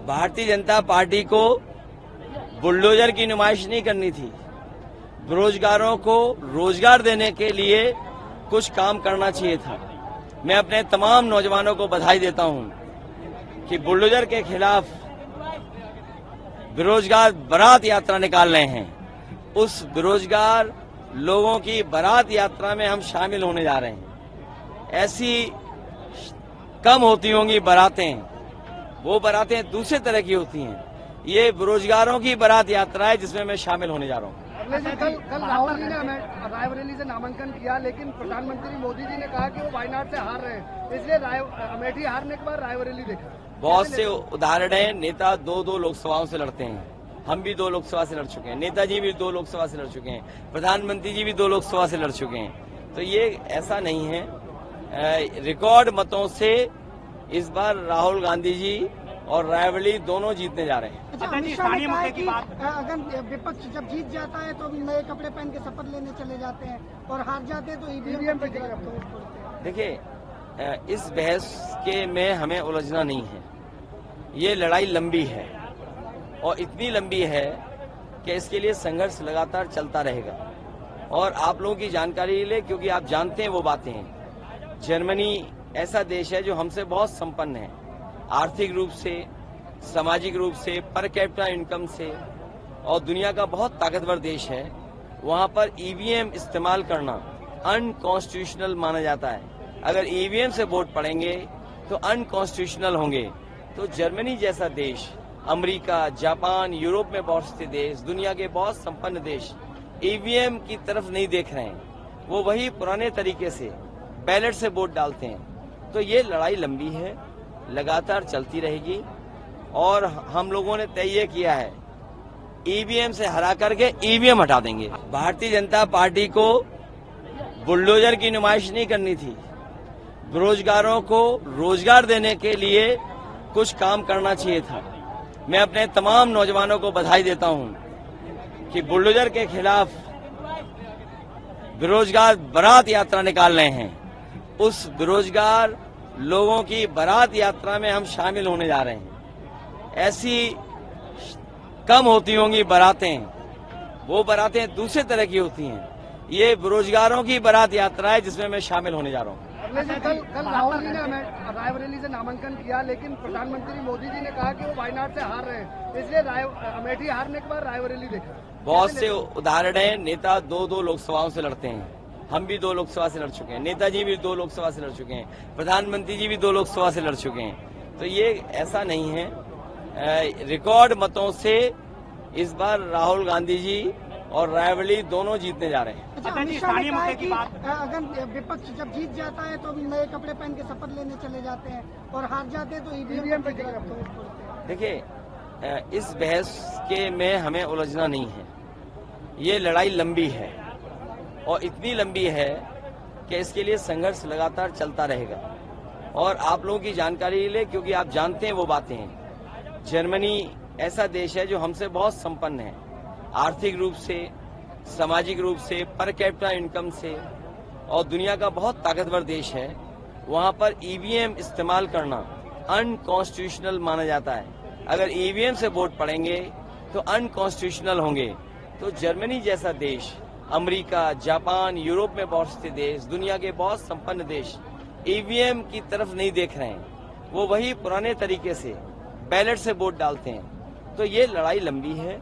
Bharatiya Janata party को bulldozer की नुमाइश नहीं करनी थी। बेरोजगारों को रोजगार देने के लिए कुछ काम करना चाहिए था। मैं अपने तमाम नौजवानों को बधाई देता हूं कि बुलडोजर के खिलाफ बेरोजगार बारात यात्रा निकाल रहे हैं। उस बेरोजगार लोगों की बारात यात्रा में हम शामिल होने जा रहे हैं। ऐसी कम होती होंगी बारातें, वो बारातें दूसरे तरह की होती हैं। ये बेरोजगारों की बारात यात्रा है जिसमें मैं शामिल होने जा रहा हूँ। कल राहुल जी ने रायबरेली से नामांकन किया, लेकिन प्रधानमंत्री मोदी जी ने कहा कि वो वायनाड से हार रहे हैं, इसलिए अमेठी हारने के बाद रायबरेली देखा। बहुत से उदाहरण हैं। नेता दो लोकसभाओं से लड़ते हैं। हम भी 2 लोकसभा से लड़ चुके हैं। नेताजी भी 2 लोकसभा से लड़ चुके हैं। प्रधानमंत्री जी भी 2 लोकसभा से लड़ चुके हैं। तो ये ऐसा नहीं है। रिकॉर्ड मतों से इस बार राहुल गांधी जी और रायबरेली दोनों जीतने जा रहे हैं। स्थानीय मुद्दे की बात, अगर विपक्ष जब जीत जाता है तो नए कपड़े पहन के शपथ लेने चले जाते हैं और हार जाते हैं तो ईवीएम पे देखिए, इस बहस के में हमें उलझना नहीं है। ये लड़ाई लंबी है और इतनी लंबी है कि इसके लिए संघर्ष लगातार चलता रहेगा। और आप लोगों की जानकारी ले, क्योंकि आप जानते हैं वो बातें हैं। जर्मनी ऐसा देश है जो हमसे बहुत संपन्न है, आर्थिक रूप से, सामाजिक रूप से, पर कैपिटा इनकम से, और दुनिया का बहुत ताकतवर देश है। वहां पर ईवीएम इस्तेमाल करना अनकॉन्स्टिट्यूशनल माना जाता है। अगर ईवीएम से वोट पड़ेंगे तो अनकॉन्स्टिट्यूशनल होंगे। तो जर्मनी जैसा देश, अमेरिका, जापान, यूरोप में बहुत से देश, दुनिया के बहुत संपन्न देश ईवीएम की तरफ नहीं देख रहे हैं। वो वही पुराने तरीके से बैलेट से वोट डालते हैं। तो ये लड़ाई लंबी है, लगातार चलती रहेगी। और हम लोगों ने तय ये किया है, ईवीएम से हरा करके ईवीएम हटा देंगे। भारतीय जनता पार्टी को बुलडोजर की नुमाइश नहीं करनी थी। बेरोजगारों को रोजगार देने के लिए कुछ काम करना चाहिए था। मैं अपने तमाम नौजवानों को बधाई देता हूं कि बुलडोजर के खिलाफ बेरोजगार बारात यात्रा निकाल रहे हैं। उस बेरोजगार लोगों की बारात यात्रा में हम शामिल होने जा रहे हैं। ऐसी कम होती होंगी बारातें, वो बारातें दूसरे तरह की होती हैं। ये बेरोजगारों की बारात यात्रा है जिसमें मैं शामिल होने जा रहा हूँ। कल राहुल जी ने रायबरेली से नामांकन किया, लेकिन प्रधानमंत्री मोदी जी ने कहा कि वो वायनाड से हार रहे हैं, इसलिए अमेठी हारने के बाद रायबरेली देखा। बहुत से उदाहरण हैं। नेता 2 लोकसभाओं से लड़ते हैं। हम भी 2 लोकसभा से लड़ चुके हैं। नेताजी भी 2 लोकसभा से लड़ चुके हैं। प्रधानमंत्री जी भी 2 लोकसभा से लड़ चुके हैं। तो ये ऐसा नहीं है। रिकॉर्ड मतों से इस बार राहुल गांधी जी और रायबरेली दोनों जीतने जा रहे हैं। स्थानीय मुद्दे की बात, अगर विपक्ष जब जीत जाता है तो नए कपड़े पहन के शपथ लेने चले जाते हैं और हार जाते हैं तो ईवीएम पे देखिए, इस बहस के में हमें उलझना नहीं है। ये लड़ाई लंबी है और इतनी लंबी है कि इसके लिए संघर्ष लगातार चलता रहेगा। और आप लोगों की जानकारी ले, क्योंकि आप जानते हैं वो बातें हैं। जर्मनी ऐसा देश है जो हमसे बहुत संपन्न है, आर्थिक रूप से, सामाजिक रूप से, पर कैपिटा इनकम से, और दुनिया का बहुत ताकतवर देश है। वहां पर ईवीएम इस्तेमाल करना अनकॉन्स्टिट्यूशनल माना जाता है। अगर ईवीएम से वोट पड़ेंगे तो अनकॉन्स्टिट्यूशनल होंगे। तो जर्मनी जैसा देश, अमेरिका, जापान, यूरोप में बहुत से देश, दुनिया के बहुत संपन्न देश ईवीएम की तरफ नहीं देख रहे हैं। वो वही पुराने तरीके से बैलेट से वोट डालते हैं। तो ये लड़ाई लंबी है,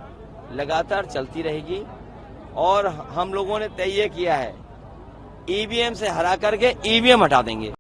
लगातार चलती रहेगी। और हम लोगों ने तय ये किया है, ईवीएम से हरा करके ईवीएम हटा देंगे।